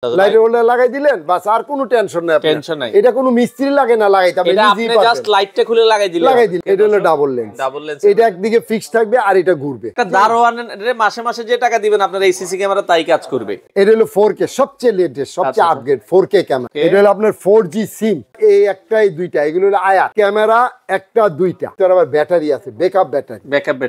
লাইটের হোল্ডার লাগাই দিলেন বাস, আর কোনো টেনশন নাই, টেনশন নাই। এটা কোনো মিস্ত্রি লাগে না লাগাইতে, এটা আপনি জাস্ট লাইটটা খুলে লাগাই দিলেন। এটা হলো ডাবল লেন্স। এটা একদিকে ফিক্স থাকবে আর এটা ঘুরবে। একটা দারোয়ানের মাসে মাসে যে টাকা দিবেন আপনার এই সিসি ক্যামেরা তাই কাজ করবে। এটা হলো 4K সবচেয়ে লেটেস্ট সবচেয়ে আপগ্রেড 4K ক্যামেরা। এটা হলো আপনার 4G সিম, এই একটাই দুইটা, এগুলো হলো আয়ার ক্যামেরা, একটা দুইটা। তার আবার ব্যাটারি আছে, ব্যাকআপ ব্যাটারি,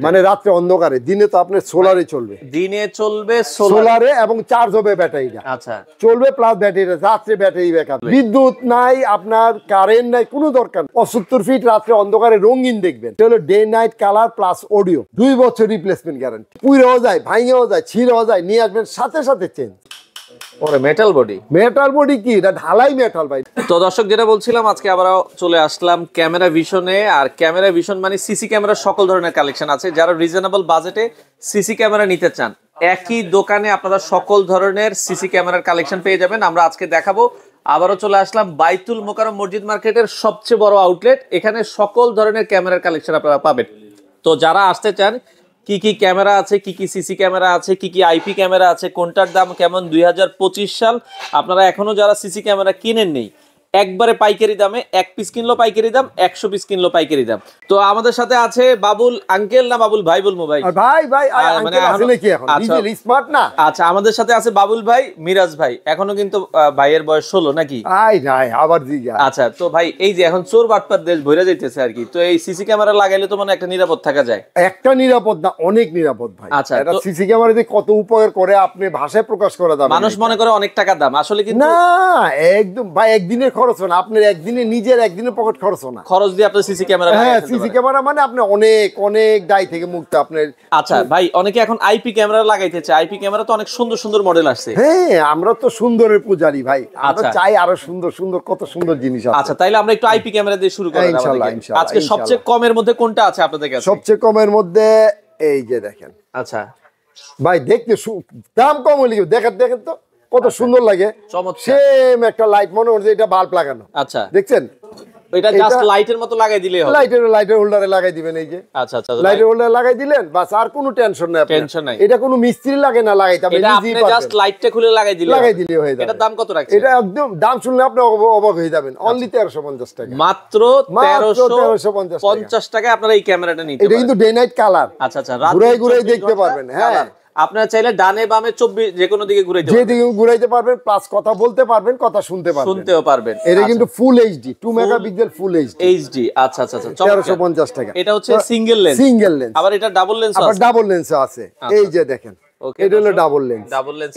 মানে রাত্রে অন্ধকারে, দিনে তো আপনার সোলারে চলবে, দিনে চলবে সোলারে এবং চার্জ হবে ব্যাটারিটা। আচ্ছা চলবে প্লাস ব্যাটারিটা, রাত্রে ব্যাটারি ব্যাকআপ। বিদ্যুৎ নাই, আপনার কারেন্ট নাই, কোনো দরকার। 75 ফিট রাত্রে অন্ধকারে রঙিন দেখবেন। এটা হলো day night colour plus audio, 2 বছর রিপ্লেসমেন্ট গ্যারান্টি। পুড়েও যায়, ভাঙেও যায়, ছিঁড়েও যায়, নিয়ে আসবেন সাথে সাথে চেঞ্জ। ওরে মেটাল বডি, মেটাল বডি কি এটা ঢালাই মেটাল ভাই। তো দর্শক যেটা বলছিলাম, আজকে আবার চলে আসলাম ক্যামেরা ভিশনে। আর ক্যামেরা ভিশন মানে সিসি ক্যামেরার সকল ধরনের কালেকশন আছে। যারা রিজনেবল বাজেটে সিসি ক্যামেরা নিতে চান, একই দোকানে আপনারা সকল ধরনের সিসি ক্যামেরার কালেকশন পেয়ে যাবেন। আমরা আজকে দেখাবো। আবারও চলে আসলাম বাইতুল মোকাররম মসজিদ মার্কেটের সবচেয়ে বড় আউটলেট। এখানে সকল ধরনের ক্যামেরার কালেকশন আপনারা পাবেন। তো যারা আসতে চান, কি কি ক্যামেরা আছে, কি কি সিসি ক্যামেরা আছে, কি কি আইপি ক্যামেরা আছে, কোনটার দাম কেমন, 2025 সাল, আপনারা এখনো যারা সিসি ক্যামেরা কিনেন নেই, একবারে পাইকারি দামে, 1 পিস কিনলো পাইকারি দাম, 100 পিস কিনলো পাইকারি দাম। তো আমাদের সাথে আছে বাবুল আঙ্কেল, না বাবুল ভাই বলবো? ভাই ভাই আঙ্কেল আছে নাকি এখন? ডিজেল স্মার্ট না। আচ্ছা, আমাদের সাথে আছে বাবুল ভাই, মিরাজ ভাই। এখনো কিন্তু ভাইয়ের বয়স 16 নাকি? আবার জিগা। আচ্ছা, তো ভাই এই যে এখন চোর বাটপার দেশ ভরে যাইতেছে আর কি, তো এই সিসি ক্যামেরা লাগাইলে তো মানে একটা নিরাপদ থাকা যায়। একটা নিরাপদ না, অনেক নিরাপদ ভাই। আচ্ছা, এটা সিসি ক্যামেরা যে কত উপকার করে আপনি ভাষায় প্রকাশ করা যাবে। মানুষ মনে করে অনেক টাকা দাম, আসলে কিন্তু না, একদম ভাই একদিনের খরচ না আপনার, একদিনে নিজের একদিনের পকেট খরচ না, খরচ দিয়ে আপনি সিসি ক্যামেরা। হ্যাঁ, সিসি ক্যামেরা মানে আপনি অনেক অনেক দায় থেকে মুক্ত আপনার। আচ্ছা ভাই, অনেকে এখন আইপি ক্যামেরা লাগাইতেছে। আইপি ক্যামেরা তো অনেক সুন্দর সুন্দর মডেল আসছে। হ্যাঁ, আমরা তো সুন্দরের পূজারি ভাই, আমরা চাই আরো সুন্দর সুন্দর কত সুন্দর জিনিস আছে। আচ্ছা, তাইলে আমরা একটু আইপি ক্যামেরা দিয়ে শুরু করি ইনশাআল্লাহ। আজকে সবচেয়ে কমের মধ্যে কোনটা আছে আপনাদের কাছে? সবচেয়ে কমের মধ্যে এই যে দেখেন। আচ্ছা ভাই, দেখতে দাম কম হলে দেখেন তো কত সুন্দর লাগে, সেম একটা লাইট, মনে হচ্ছে এটা বাল্ব লাগানো। আচ্ছা, দেখছেন? এটা জাস্ট লাইটের মতো লাগাই দিলে হবে। লাইটের হোল্ডারে লাগাই দিবেন, এই যে। আচ্ছা আচ্ছা, লাইটের হোল্ডারে লাগাই দিলেন বাস, আর কোনো টেনশন নাই, টেনশন নাই। এটা কোনো মিস্ত্রি লাগে না লাগাইতে, এটা আপনি জাস্ট লাইটটা খুলে লাগাই দিলে হয়ে যাবে। এটা দাম কত রাখছেন? এটা একদম দাম শুনলে আপনি অবাক হয়ে যাবেন, অনলি 1350 টাকা। মাত্র 1350 টাকায় আপনারা এই ক্যামেরাটা নিতে পারেন। এটা কিন্তু ডে নাইট কালার। আচ্ছা আচ্ছা, ঘুরাই দেখতে পারবেন। হ্যাঁ, আপনারা চাইলে ডানে বামে 24 যে কোনো দিকে ঘুরাইতে পারবেন, যেদিকে ঘুরাইতে পারবেন, প্লাস কথা বলতে পারবেন, কথা শুনতেও পারবেন। এটা কিন্তু full HD, 2 megapixel full HD. আচ্ছা আচ্ছা, 1350 টাকা। এটা হচ্ছে সিঙ্গেল লেন্স, আবার এটা ডাবল লেন্স আছে, আবার ডাবল লেন্স আছে। এই যে দেখেন, এটা হলো ডাবল লেন্স।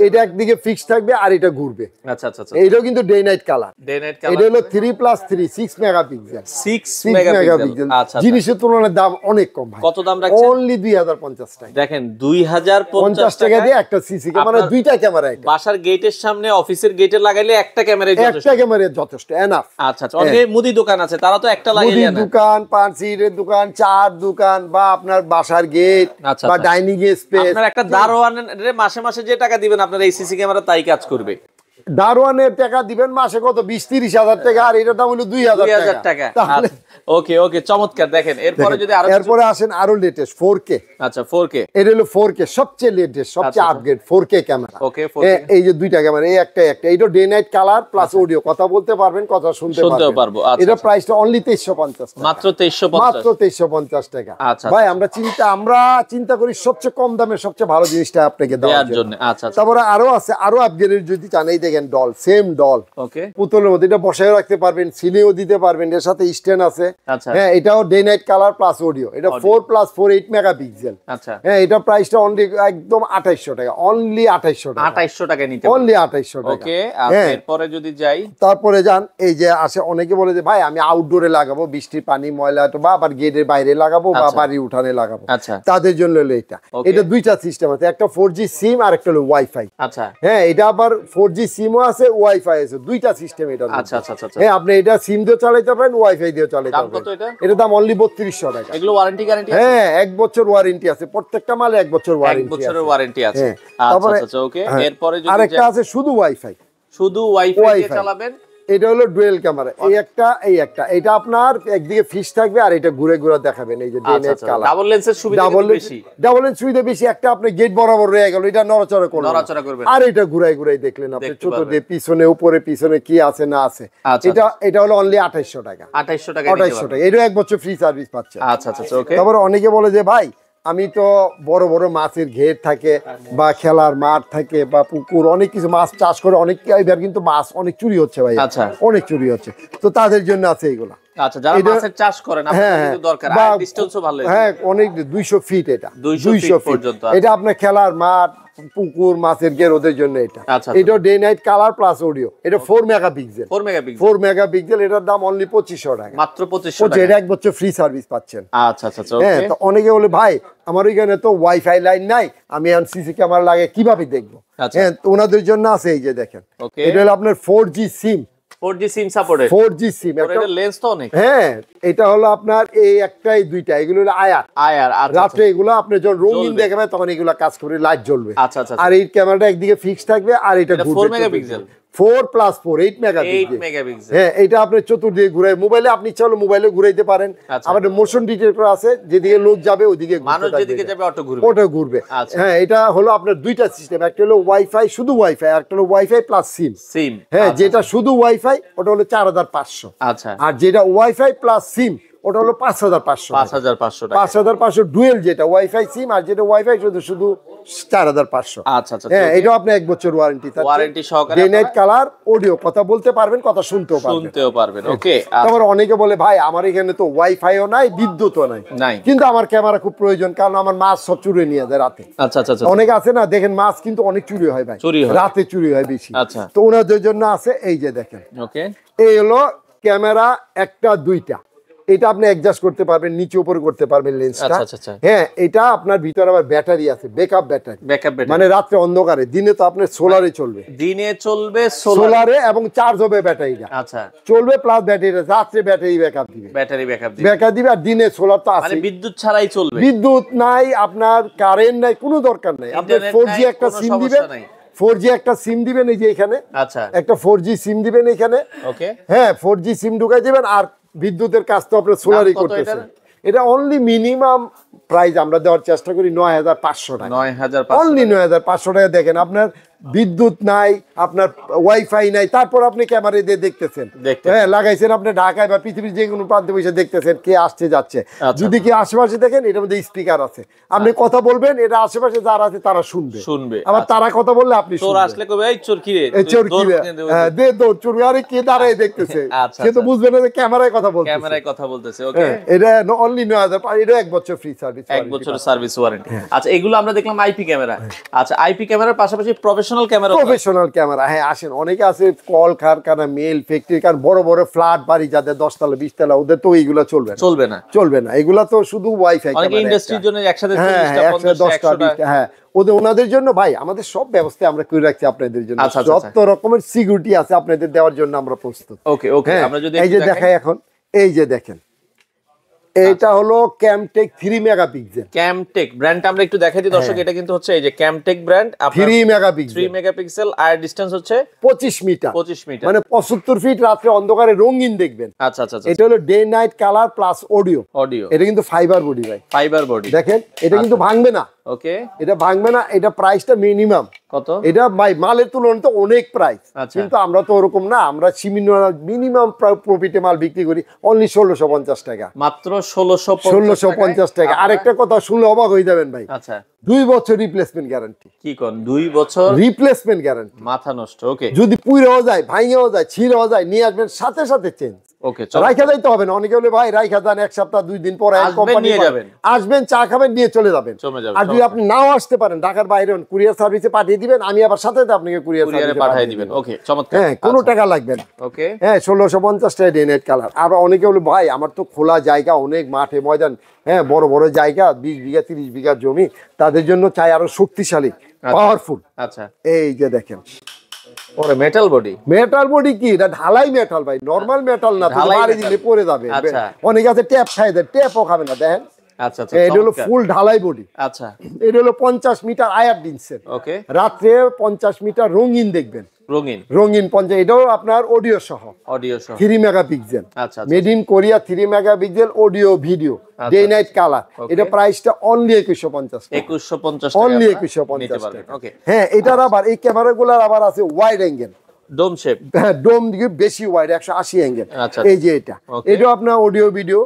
এটা একদিকে ফিক্স থাকবে আর এটা ঘুরবে। আচ্ছা আচ্ছা, এটাও কিন্তু ডে নাইট কালার। এটা হলো 3+3 6 মেগাপিক্সেল। 6 মেগাপিক্সেল। আচ্ছা, জিনিসের তুলনায় দাম অনেক কম ভাই। কত দাম রাখছেন? অনলি 2050 টাকা। দেখেন, 2050 টাকা দিয়ে একটা সিসি ক্যামেরা, দুইটা ক্যামেরা, বাসার গেটের সামনে, অফিসের গেটে লাগাইলে একটা ক্যামেরাই যথেষ্ট, এনাফ। আচ্ছা আচ্ছা, অনেক মুদি দোকান আছে, তারা তো একটা লাগাইলে না। দোকান, পানসিটের দোকান, চার দোকান, বা আপনার বাসার গেট বা ডাইনিং স্পেস, আপনার একটা দারোয়ান মাসে মাসে যে টাকা দিবেন আপনার এই সিসি ক্যামেরা তাই কাজ করবে। দারোয়ানের টাকা দিবেন মাসে কত 20-30 হাজার টাকা, আর এটার দাম হলো 2000 টাকা। ওকে ওকে, চমৎকার। দেখেন এরপরে যদি এরপরে আসেন আরো লেটেস্ট 4K। আচ্ছা, 4K। এটা হলো 4K সবচেয়ে লেটেস্ট সবচেয়ে আপগ্রেড 4K ক্যামেরা। ওকে, এই যে দুইটা ক্যামেরা, এই একটা এটা day night colour plus audio, কথা বলতে পারবেন, কথা শুনতে পারবো। এটা প্রাইসটা অনলি 2350 টাকা, মাত্র 2350 টাকা। আচ্ছা ভাই, আমরা চিন্তা করি সবচেয়ে কম দামে সবচেয়ে ভালো জিনিসটা আপনাকে দেওয়ার জন্য। আচ্ছা, তারপরে আরো আছে, আরো আপগ্রেড যদি চান, এই দেখেন ডল, সেম ডল, ওকে, পুতুলের মধ্যে, এটা বসায় রাখতে পারবেন, সিনেও দিতে পারবেন, এর সাথে স্ট্যান্ড আছে। হ্যাঁ, এটাও day night colour plus audio. এটা 4+4 8 মেগাপিক্সেল। আচ্ছা, হ্যাঁ, এটা প্রাইসটা অনলি একদম 2800 টাকা, অনলি 2800 টাকা নিতে, অনলি 2800 টাকা। ওকে, এরপরে যদি যাই, তারপরে যান, এই যে আসে অনেকে বলে যে ভাই আমি আউটডোরে লাগাবো, বৃষ্টির পানি ময়লা, বা আবার গেটের বাইরে লাগাবো, বা বাড়ির উঠানে লাগাবো, তাদের জন্য হলো এটা দুইটা সিস্টেম আছে, একটা 4G সিম আর একটা হলো ওয়াইফাই। আচ্ছা, হ্যাঁ, এটা আবার 4G সিমও আছে, ওয়াইফাই আছে, দুইটা সিস্টেম এটা। আচ্ছা আচ্ছা আচ্ছা, হ্যাঁ, আপনি এটা সিম দিয়ে চালাতে পারেন, ওয়াইফাই দিয়ে চালাতে পারেন। এটার দাম অনলি 3200 টাকা। এগুলো ওয়ারেন্টি গ্যারান্টি? হ্যাঁ, 1 বছর ওয়ারেন্টি আছে, প্রত্যেকটা মালে 1 বছর ওয়ারেন্টি আছে। আচ্ছা আচ্ছা, ওকে। এরপরে যদি আরেকটা আছে শুধু ওয়াইফাই, শুধু ওয়াইফাই দিয়ে চালাবেন, এটা হলো ডুয়েল ক্যামেরা, এই একটা এটা আপনার একদিকে ফিশ থাকবে আর এটা ঘুরে ঘুরে দেখাবেন। এই যে ডে নাইট কালার, ডাবল লেন্সের সুবিধা বেশি, ডাবল লেন্স সুবিধা বেশি। একটা আপনি গেট বরাবর রয়ে গেল, এটা নড়াচড়া করবে, আর এটা ঘুরাই ঘুরাই দেখলেন আপনি চতুর্দিকে পিছনে উপরে পিছনে কি আছে না আছে। এটা হলো অনলি 2800 টাকা। 2800 টাকা, এটা 1 বছর ফ্রি সার্ভিস পাচ্ছে। আচ্ছা আচ্ছা ওকে। তারপর অনেকে বলে যে ভাই আমি তো বড় বড় মাছের ঘের থাকে বা খেলার মাঠ থাকে বা পুকুর, অনেক কিছু মাছ চাষ করে, অনেক এবার কিন্তু মাছ অনেক চুরি হচ্ছে ভাই, অনেক চুরি হচ্ছে, তো তাদের জন্য আছে এগুলা। আচ্ছা, যারা মাছের চাষ করেন আপনাদের কিন্তু দরকার, আর ডিসটেন্সও ভালো। হ্যাঁ, অনেক 200 ফিট, এটা 200 ফিট পর্যন্ত। এটা আপনার খেলার মাঠ, পুকুর, মাছের ঘের, ওদের জন্য এটা। এটা day night colour plus audio. এটা 4 মেগাপিক্সেল, 4 মেগাপিক্সেল। এটার দাম অনলি 2500 টাকা, মাত্র 2500 টাকা। এটা 1 বছর ফ্রি সার্ভিস পাচ্ছেন। আচ্ছা আচ্ছা ওকে। হ্যাঁ, তো অনেকে বলে ভাই আমার ওইখানে তো ওয়াইফাই লাইন নাই, আমি সিসি ক্যামেরা লাগে কিভাবে দেখবো? হ্যাঁ, তো ওনাদের জন্য আছে, এই যে দেখেন, এটা হলো আপনার 4G সিম, 4G সিম সাপোর্টেড, 4G সিম। এটা লেন্স তো অনেক। হ্যাঁ, এটা হলো আপনার এই একটাই দুইটা, এগুলো হলো আয়ার। আর রাতে এগুলো আপনি যখন রঙিন দেখাবেন তখন এগুলো কাজ করবে, লাইট জ্বলবে। আচ্ছা আচ্ছা। আর এই ক্যামেরাটা একদিকে ফিক্স থাকবে আর এটা 4 মেগাপিক্সেল, 4+4 8 মেগাপিক্সেল। হ্যাঁ, এটা আপনি চতুর্দিকে ঘুরাই, মোবাইলে আপনি চাইলে মোবাইলে ঘুরাইতে পারেন। আবার মোশন ডিটেক্টর আছে, যেদিকে লোক যাবে ওদিকে মানুষ যেদিকে যাবে অটো ঘুরবে। হ্যাঁ, এটা হলো আপনার দুইটা সিস্টেম, একটা হলো ওয়াইফাই, শুধু ওয়াইফাই, আর একটা হলো ওয়াইফাই প্লাস সিম। হ্যাঁ, যেটা শুধু ওয়াইফাই ওটা হলো 4500। আচ্ছা, আর যেটা ওয়াইফাই প্লাস সিম ওটা হলো 5500। 5500 ডুয়েল, যেটা ওয়াইফাই সিম, আর যেটা ওয়াইফাই শুধু 4500। আচ্ছা আচ্ছা। হ্যাঁ, এটা আপনি 1 বছর ওয়ারেন্টি সহকারে, ডে নাইট কালার অডিও, কথা বলতে পারবেন, কথা শুনতেও পারবেন। ওকে। তারপর অনেকে বলে ভাই আমার এখানে তো ওয়াইফাইও নাই, বিদ্যুৎও নাই, কিন্তু আমার ক্যামেরা খুব প্রয়োজন, কারণ আমার মাছ সব চুরি নিয়ে যায় রাতে। আচ্ছা আচ্ছা। অনেক আছে না, দেখেন মাছ কিন্তু অনেক চুরি হয় ভাই, রাতে চুরি হয় বেশি। আচ্ছা, তো ওনাদের জন্য আছে, এই যে দেখেন, ওকে, এই হলো ক্যামেরা, একটা দুইটা। এটা আপনি অ্যাডজাস্ট করতে পারবেন, নিচে উপরে করতে পারবেন লেন্সটা। হ্যাঁ, এটা আপনার ভিতরে আবার ব্যাটারি আছে, ব্যাকআপ ব্যাটারি, মানে রাতে অন্ধকারে, দিনে তো আপনার সোলারে চলবে, সোলারে এবং চার্জ হবে ব্যাটারিটা। আচ্ছা, চলবে প্লাস ব্যাটারিটা রাতে ব্যাটারি ব্যাকআপ দিবে, আর দিনে সোলার তো আছে, বিদ্যুৎ ছাড়াই চলবে। বিদ্যুৎ নাই, আপনার কারেন্ট নাই, কোনো দরকার নাই। আপনি 4G একটা সিম দিবেন, 4G একটা সিম দিবেন, এই যে এখানে একটা 4G সিম দিবেন এখানে। ওকে, হ্যাঁ, 4G সিম ঢুকাই দিবেন, আর বিদ্যুতের কাজ তো আপনার সোলারই করতেছেন। এটা অনলি মিনিমাম প্রাইস আমরা দেওয়ার চেষ্টা করি 9500 টাকা, অনলি 9500 টাকা। দেখেন, আপনার বিদ্যুৎ নাই, আপনার ওয়াইফাই নাই, তারপর আপনি ক্যামেরা দিয়ে দেখতেছেন। হ্যাঁ, লাগাইছেন আপনি ঢাকায় বা পৃথিবীর যে কোনো প্রান্তে বসে দেখতেছেন কে আসছে যাচ্ছে। যদি কি আশেপাশে দেখেন, এটার মধ্যে স্পিকার আছে, আপনি কথা বলবেন, এটা আশেপাশে যারা আছে তারা শুনবে। আবার তারা কথা বললে আপনি আসলে কবে এই চোর কি রে, হ্যাঁ, দে দৌড়, চোর, আরে কে দাঁড়ায় দেখতেছে, সে তো বুঝবে না যে ক্যামেরায় কথা বলতেছে। ওকে, এটা অনলি 9000, এটা 1 বছর ফ্রি সার্ভিস, 1 বছর সার্ভিস ওয়ারেন্টি। আচ্ছা, এগুলো আমরা দেখলাম আইপি ক্যামেরা। আচ্ছা, আইপি ক্যামেরার পাশাপাশি প্রফেশনাল ক্যামেরা। হ্যাঁ, আসেন, অনেকে আছে কল কারখানা, মেল ফ্যাক্টরি, কারণ বড় বড় ফ্ল্যাট বাড়ি যাদের 10 তলা 20 তলা, ওদের তো এইগুলো চলবে না। এগুলা তো শুধু ওয়াইফাই ইন্ডাস্ট্রির জন্য একসাথে 10টা। হ্যাঁ, ওনাদের জন্য ভাই আমাদের সব ব্যবস্থা আমরা করে রাখছি আপনাদের জন্য, যত রকমের সিকিউরিটি আছে আপনাদের দেওয়ার জন্য আমরা প্রস্তুত। ওকে, আমরা যদি এই যে দেখাই এখন, এই যে দেখেন, এটা হলো ক্যামটেক 3 মেগাপিক্সেল। ক্যামটেক ব্র্যান্ডটা আমরা একটু দেখাই দিই দর্শক, এটা কিন্তু হচ্ছে এই যে ক্যামটেক ব্র্যান্ড, 3 মেগাপিক্সেল, আর ডিসটেন্স হচ্ছে 25 মিটার, মানে 75 ফিট, রাতে অন্ধকারে রঙিন দেখবেন। আচ্ছা। এটা হলো day night colour plus audio. এটা কিন্তু ফাইবার বডি ভাই, দেখেন, এটা কিন্তু ভাঙবে না। ওকে, এটা ভাঙবে না। এটা প্রাইসটা মিনিমাম কত? এটা ভাই মালের তুলনায় তো অনেক প্রাইস, কিন্তু আমরা তো ওরকম না, আমরা মিনিমাম প্রফিটে মাল বিক্রি করি অনলি 1650 টাকা, মাত্র 1650 টাকা। আরেকটা কথা শুনলে অবাক হয়ে যাবেন ভাই, আচ্ছা, 2 বছর রিপ্লেসমেন্ট গ্যারান্টি। কি কোন 2 বছর রিপ্লেসমেন্ট গ্যারান্টি? মাথা নষ্ট। ওকে, যদি পুড়েও যায়, ভাঙেও যায়, ছিঁড়েও যায়, নিয়ে আসবেন সাথে চেঞ্জ। ওকে, রাইখা যাইতে হবে না। অনেকে বলে ভাই রাইখা যান 1 সপ্তাহ 2 দিন পরে কোম্পানি নিয়ে যাবেন, আসবেন, চা খাবেন, নিয়ে চলে যাবেন। আর যদি আপনি নাও আসতে পারেন, ঢাকার বাইরে কুরিয়ার সার্ভিসে পাঠিয়ে দিবেন, আমি আবার সাথে আপনাকে কুরিয়ার সার্ভিসে পাঠিয়ে দিবেন। ওকে, চমৎকার। হ্যাঁ, কোনো টাকা লাগবে না। ওকে, হ্যাঁ, 1650 টাকা ডে নাইট কালার। আর অনেকে বলে ভাই আমার তো খোলা জায়গা, অনেক মাঠে ময়দান, হ্যাঁ, বড় বড় জায়গা, 20 বিঘা 30 বিঘা জমি, তাদের জন্য চাই আরো শক্তিশালী, পাওয়ারফুল। আচ্ছা, এই যে দেখেন, ওরে মেটাল বডি কি, এটা ঢালাই মেটাল ভাই, নরমাল মেটাল না, বাড়ি দিলে পড়ে যাবে। অনেকে আছে ট্যাপ খাই দেয়, ট্যাপও খাবে না, দেখেন আচ্ছা আচ্ছা, এটা হলো চমৎকার। ফুল ঢালাই বডি। আচ্ছা, এটা হলো 50 মিটার আয়ার ডিনসের, ওকে, রাত্রে 50 মিটার রঙিন দেখবেন, রঙিন রঙিন 50। এটাও আপনার অডিও সহ, অডিও সহ। 3 মেগাপিক্সেল, আচ্ছা আচ্ছা, made in Korea, 3 megapixel audio video, day night colour. এটা প্রাইসটা অনলি 2150 টাকা, 2150 অনলি টাকা নিতে 2150 পারবেন। টাকা। ওকে, হ্যাঁ, এটার আবার এই ক্যামেরাগুলোর আবার আছে ওয়াইড অ্যাঙ্গেল, ডোম শেপ। হ্যাঁ ডোম দিকে বেশি ওয়াইড, 180 অ্যাঙ্গেল। আচ্ছা, এই যে এটা, Okay. এটাও আপনার অডিও ভিডিও,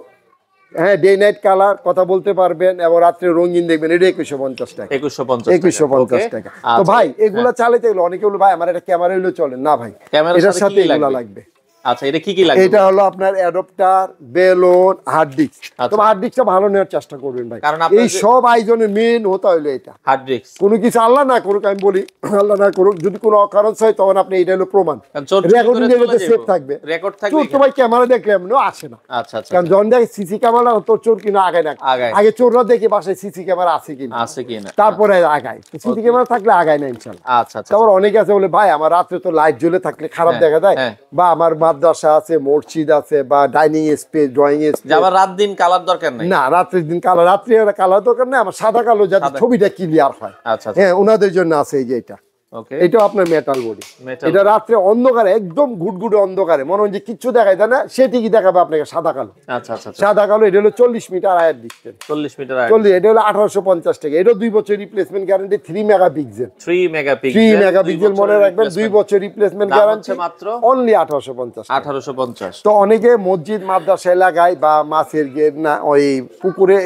হ্যাঁ ডে নাইট কালার, কথা বলতে পারবেন এবং রাত্রে রঙিন দেখবেন। এটা 2150 টাকা, 2150 টাকা। তো ভাই এগুলা চালাতে গেলে অনেকে বলে ভাই আমার এটা ক্যামেরা হইলে চলে না, ভাই ক্যামেরার এটার সাথে সাথে কি এগুলা লাগবে? লাগবে। আচ্ছা, এটা কি কি লাগবে? এটা হলো আপনার অ্যাডাপ্টার, বেলুন, হার্ড ডিস্ক। তবে হার্ড ডিস্কটা ভালো নেওয়ার চেষ্টা করবেন ভাই, কারণ আপনার এই সব আয়োজনের মেন হতে হইলো এটা। হার্ড ডিস্ক, কোনো কিছু আল্লাহ না করুক, আমি বলি আল্লাহ না করুক, যদি কোনো অকারণ হয় তখন আপনি এটা হলো প্রমাণ, রেকর্ডিং এর সেভ থাকবে, রেকর্ড থাকবে। চোর তো ভাই ক্যামেরা দেখলে এমনিও আসে না। আচ্ছা আচ্ছা, কারণ যখন দেখে সিসি ক্যামেরা তো চোর কিনা আগায় না, আগায়। আগে চোররা দেখে বাসায় সিসি ক্যামেরা আছে কিনা, আছে কিনা, তারপরে আগায়। সিসি ক্যামেরা থাকলে আগায় না ইনশাল্লাহ। আচ্ছা আচ্ছা, তারপর অনেকে আছে বলে ভাই আমার রাত্রে তো লাইট জ্বলে থাকলে খারাপ হ্যাঁ, দেখা যায়, হ্যাঁ। বা আমার মাদ্রাসা আছে, মসজিদ আছে, বা ডাইনিং স্পেস, ড্রয়িং যে স্পেস, আবার রাত দিন কালার দরকার নাই। না রাত্রের দিন কালো, রাত্রে কালার দরকার নেই, আমার সাদা কালো যাতে সাদা। ছবিটা ক্লিয়ার হয়। আচ্ছা আচ্ছা, হ্যাঁ, ওনাদের জন্য আছে এই যে এটা, ওকে, এটা আপনার মেটাল বডি। Metal এটা রাত্রে অন্ধকারে, একদম ঘুটঘুটে অন্ধকারে মনে হয় যে কিচ্ছু দেখায় যায় না, সেটিকে দেখাবে আপনাকে সাদা কালো। আচ্ছা আচ্ছা, সাদা কালো, এটা হলো 40 মিটার আয়ার ডিস্টেন্স, 40 মিটার 40, এটা হলো 1850 টাকা। এটা 2 বছর replacement guarantee, 3 megapixel, 3 megapixel, 3 megapixel মনে রাখবেন, 2 বছর রিপ্লেসমেন্ট দাম গ্যারান্টি, হচ্ছে মাত্র অনলি 1850 টাকা। 1850। তো অনেকে মসজিদ মাদ্রাসা লাগায়, বা মাছের গেট না ওই পুকুরে,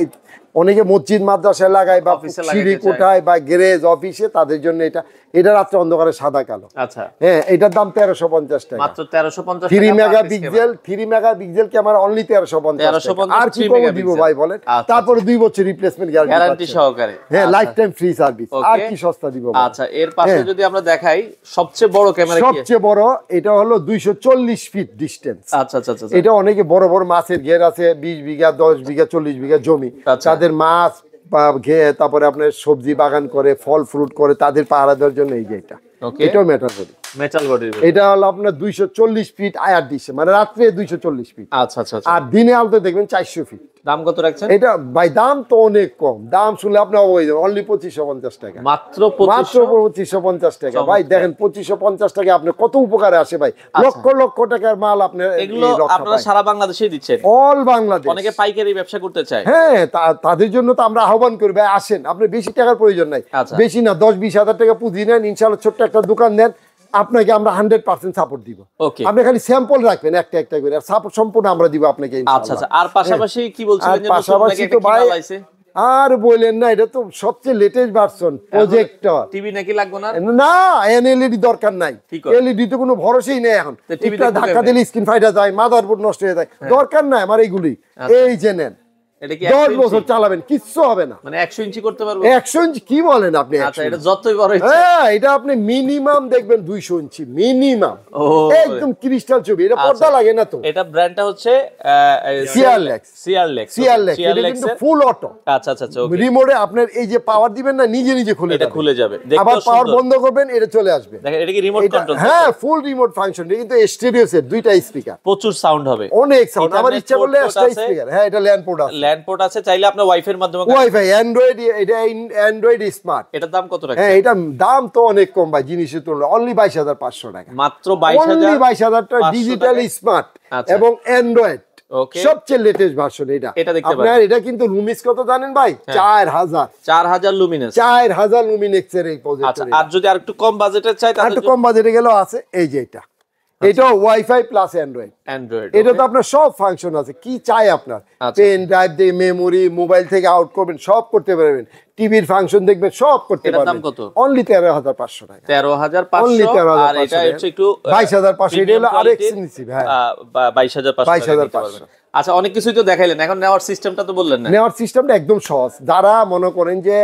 অনেকে মসজিদ মাদ্রাসা লাগায়, বা অফিসে লাগাইতে সিঁড়ি চায়। কোঠায়, বা গ্যারেজ অফিসে, তাদের জন্য এটা। এটা রাত্রে অন্ধকারে সাদা কালো, আচ্ছা, হ্যাঁ এটার দাম 1350 টাকা। মাত্র 1350 3 টাকা। মেগাপিক্সেল, 3 মেগাপিক্সেল ক্যামেরা অনলি 1350 টাকা। 1350, আর কি 3 কম দিব মেগাপিক্সেল। ভাই বলেন? আচ্ছা, তারপরে 2 বছর রিপ্লেসমেন্ট গ্যারান্টি গ্যারান্টি সহকারে। হ্যাঁ, আচ্ছা, life time free service. Okay. আর কি সস্তা দিব বলেন? আচ্ছা, এর পাশে হ্যাঁ। যদি আমরা দেখাই সবচেয়ে বড় ক্যামেরা কি আছে? সবচেয়ে বড় এটা হলো 240 ফিট ডিস্টেন্স। আচ্ছা আচ্ছা আচ্ছা, এটা অনেকে বড় বড় মাছের ঘের আছে, 20 বিঘা, 10 বিঘা, 40 বিঘা জমি, আচ্ছা। তাদের মাছ বা তারপরে আপনার সবজি বাগান করে, ফল ফ্রুট করে, তাদের পাহারা দেওয়ার জন্য এই যে এটা, ওকে, এটাও ম্যাটার করে। মেটাল বডির। এটা হলো আপনার 240 ফিট আয়ার দিচ্ছে, মানে রাত্রে 240 ফিট, আচ্ছা আচ্ছা আচ্ছা, আর দিনে আলোতে দেখবেন 400 ফিট। দাম কত রাখছেন? এটা ভাই দাম তো অনেক কম, দাম শুনলে আপনি অবাক হয়ে যাবেন, অনলি 2550 টাকা, মাত্র মাত্র 2500। 2550 টাকা। চমৎকার। ভাই দেখেন 2550 টাকা আপনি কত উপকারে আসে ভাই, লক্ষ লক্ষ টাকার মাল আপনার এগুলো আপনারা সারা বাংলাদেশেই দিচ্ছেন? অল বাংলাদেশ। অনেকে পাইকারি ব্যবসা করতে চায়। হ্যাঁ, তাদের জন্য তো আমরা আহ্বান করি ভাই আসেন, আপনার বেশি টাকার প্রয়োজন নাই, আচ্ছা। বেশি না, 10-20 হাজার টাকা পুঁজি নেন, ইনশাআল্লাহ ছোট্ট একটা দোকান দেন, আপনাকে আমরা 100% সাপোর্ট দিব। ওকে, আপনি খালি স্যাম্পল রাখবেন একটা একটা করে, আর সাপোর্ট সম্পূর্ণ আমরা দিব আপনাকে আচ্ছা ইনশাআল্লাহ। আচ্ছা। আর পাশাপাশি কি বলছিলেন আর যে নতুন পাশাপাশি নাকি তো একটা ভাই কিনা লাইছে? আর বললেন না, এটা তো সবচেয়ে লেটেস্ট ভার্সন, প্রজেক্টর। টিভি নাকি লাগবে না? না, এলইডি দরকার নাই, কি করে? এলইডি তো কোনো ভরসাই নেই এখন, তো TV একটা দেখতে ধাক্কা পারবে? দিলে স্ক্রিন ফাইটা যায়, মাদারবোর্ড নষ্ট হয়ে যায়, দরকার নাই আমার এইগুলি। আচ্ছা। এই যে নেন, এটা কি 10 100 বছর ইঞ্চি? চালাবেন, কিচ্ছু হবে না। মানে 100 ইঞ্চি করতে পারবো? 100 ইঞ্চি কি বলেন আপনি? আচ্ছা, 100 এটা যতই বড় ইচ্ছা। হ্যাঁ, এটা আপনি মিনিমাম দেখবেন 200 ইঞ্চি মিনিমাম, ও, একদম ক্রিস্টাল ছবি। এটা আচ্ছা। পর্দা লাগে না তো। এটা ব্র্যান্ডটা হচ্ছে CRLX। CRLX। CRLX, এটা কিন্তু ফুল অটো, আচ্ছা আচ্ছা আচ্ছা, ওকে। রিমোটে আপনার এই যে পাওয়ার দিবেন না, নিজে নিজে খুলে এটা যাবে। খুলে যাবে, আবার দেখতেও পাওয়ার সুন্দর। বন্ধ করবেন, এটা চলে আসবে। দেখেন, এটা কি রিমোট এটা কন্ট্রোল? হ্যাঁ, ফুল রিমোট ফাংশন, এটা কিন্তু স্টেরিও সেট, দুইটা স্পিকার, প্রচুর সাউন্ড হবে, অনেক সাউন্ড। আমার Ethernet ইচ্ছা করলে port একটা আছে। স্পিকার, হ্যাঁ এটা ল্যান্ড পোর্ট আছে, ল্যান্ড পোর্ট আছে, চাইলে আপনি ওয়াইফাই এর মাধ্যমে ওয়াইফাই, অ্যান্ড্রয়েড, এটা অ্যান্ড্রয়েড স্মার্ট। এটার দাম কত হ্যাঁ, রাখছেন? এটা দাম তো অনেক কম ভাই, জিনিসের তুলনায় অনলি 22,500 টাকা, মাত্র অনলি 22,000 টাকা, 22,500 ডিজিটাল টাকায়। স্মার্ট আচ্ছা। এবং অ্যান্ড্রয়েড, ওকে, সবচেয়ে লেটেস্ট ভার্সন এটা। এটা দেখতে আপনার এটা কিন্তু লুমিস কত জানেন ভাই? 4000 4000 লুমিনাস। 4000 লুমিনেক্স এর এই আচ্ছা, প্রজেক্টর। আর যদি আরেকটু কম বাজেটের চাই আর তাহলে একটু কম বাজেটে গেলেও আছে এই যে এটা, এটাও ওয়াইফাই প্লাস অ্যান্ড্রয়েড। অ্যান্ড্রয়েড। এটা তো আপনার সব ফাংশন আছে, কি চাই আপনার, আচ্ছা। পেন ড্রাইভ দিয়ে মেমোরি, মোবাইল থেকে আউট করবেন, সব করতে পারবেন, টিভির ফাংশন দেখবেন, সব করতে এটার দাম পারবেন। কত? অনলি 13,500 টাকা, 13,500। অনলি আর 13,500 এটা হচ্ছে একটু 22,500, এটা হলো আর এক্সক্লুসিভ। হ্যাঁ, 22,500 22,500। আচ্ছা, অনেক কিছুই তো দেখাইলেন, এখন নেওয়ার সিস্টেমটা তো বললেন না? নেওয়ার সিস্টেমটা একদম সহজ। যারা মনে করেন যে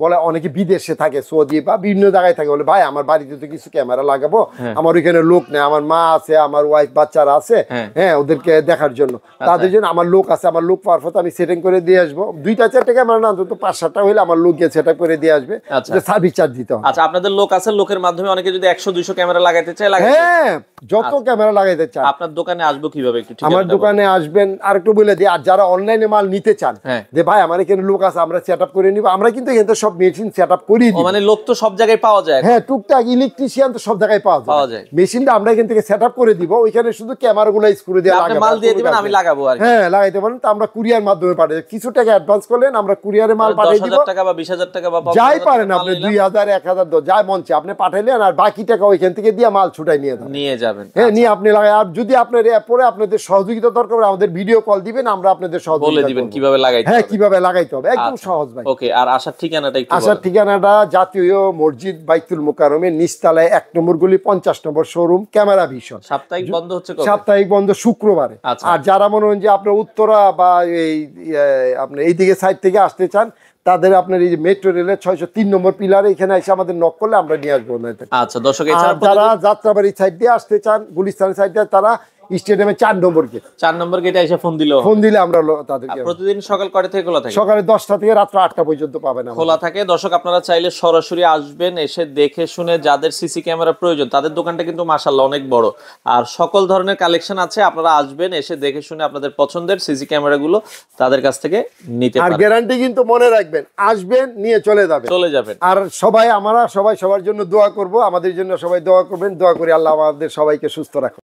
বলে অনেকে বিদেশে থাকে, সৌদি বা বিভিন্ন জায়গায় থাকে, বলে ভাই আমার বাড়িতে তো কিছু ক্যামেরা লাগাবো, আমার ওইখানে লোক নেই, আমার মা আছে, আমার ওয়াইফ, বাচ্চারা আছে, হ্যাঁ ওদেরকে দেখার জন্য, তাদের জন্য আমার লোক আছে, আমার লোক পারফেক্ট, আমি সেটিং করে দিয়ে আসবো, 2-4টা ক্যামেরা না অন্তত 5-7টা হইলে আমার লোক গিয়ে সেট করে দিয়ে আসবে, আচ্ছা। সার্ভিস চার্জ দিতে হবে। আচ্ছা, আপনাদের লোক আছে, লোকের মাধ্যমে অনেকে যদি 100-200 ক্যামেরা লাগাইতে চায় লাগাইতে? হ্যাঁ, যত ক্যামেরা লাগাইতে চান। আপনার দোকানে আসবো কিভাবে একটু আমার দোকানে আসবেন, আর একটু বলে দিই, আর যারা অনলাইনে মাল নিতে চান যে ভাই আমার এখানে লোক আছে, আমরা সেট আপ করে নিব, আমরা কিন্তু এখানে সব মেশিন সেট আপ করি। মানে লোক তো সব জায়গায় পাওয়া যায়। হ্যাঁ, টুকটাক ইলেকট্রিশিয়ান তো সব জায়গায় পাওয়া যায়। মেশিনটা আমরা এখান থেকে সেট আপ করে দিব, ওইখানে শুধু ক্যামেরাগুলো স্ক্রু দিয়ে লাগাবো, মাল দিয়ে দিবেন, আমি লাগাবো আর হ্যাঁ লাগাইতে পারেন। তো আমরা কুরিয়ার মাধ্যমে পাঠাই, কিছু টাকা অ্যাডভান্স করলেন আমরা কুরিয়ারে মাল পাঠিয়ে দিব। 10,000 টাকা বা 20,000 টাকা বা যাই পারেন আপনি, 2,000 1,000 যাই মঞ্চে আপনি পাঠাইলেন, আর বাকি টাকা ওইখান থেকে দিয়ে মাল ছুটাই নিয়ে যাবেন। হ্যাঁ, নিয়ে আপনি লাগাই। আর যদি আপনার পরে আপনাদের সহযোগিতা দরকার হয়, আমাদের ভিডিও কল দিবেন, আমরা আপনাদের সহযোগিতা বলে দিবেন কিভাবে লাগাইতে হবে। হ্যাঁ, কিভাবে লাগাইতে হবে, একদম সহজ ভাই। ওকে, আর আসার ঠিকানাটা একটু আসার ঠিকানাটা জাতীয় মসজিদ বাইতুল মোকাররমের নিচতলায় 1 নম্বর গলি 50 নম্বর শোরুম, ক্যামেরা ভিশন। সাপ্তাহিক বন্ধ হচ্ছে কবে? সাপ্তাহিক বন্ধ শুক্রবারে। আর যারা মনে হয় যে আপনার উত্তরা বা এই আপনি এইদিকে সাইড থেকে আসতে চান, তাদের আপনার এই যে মেট্রো রেলের 603 নম্বর পিলারে এখানে এসে আমাদের নক করলে আমরা নিয়ে আসবো। আচ্ছা দর্শক, যারা যাত্রাবাড়ি সাইড দিয়ে আসতে চান, গুলিস্তানের সাইড দিয়ে, তারা স্টেডিয়ামে 4 নম্বর গেট, 4 নম্বর গেটে এসে ফোন দিলে আমরা তাদেরকে। প্রতিদিন সকাল কয়টা থেকে খোলা থাকে? সকালে 10টা থেকে রাত 8টা পর্যন্ত পাবেন খোলা থাকে। দর্শক আপনারা চাইলে সরাসরি আসবেন, এসে দেখে শুনে যাদের সিসি ক্যামেরা প্রয়োজন, তাদের দোকানটা কিন্তু মাশাআল্লাহ অনেক বড়, আর সকল ধরনের কালেকশন আছে। আপনারা আসবেন, এসে দেখে শুনে আপনাদের পছন্দের সিসি ক্যামেরাগুলো তাদের কাছ থেকে নিতে পারবেন। আর গ্যারান্টি কিন্তু মনে রাখবেন, আসবেন নিয়ে চলে যাবেন। আর আমরা সবাই সবার জন্য দোয়া করব, আমাদের জন্য সবাই দোয়া করবেন। দোয়া করি আল্লাহ আমাদের সবাইকে সুস্থ রাখুন।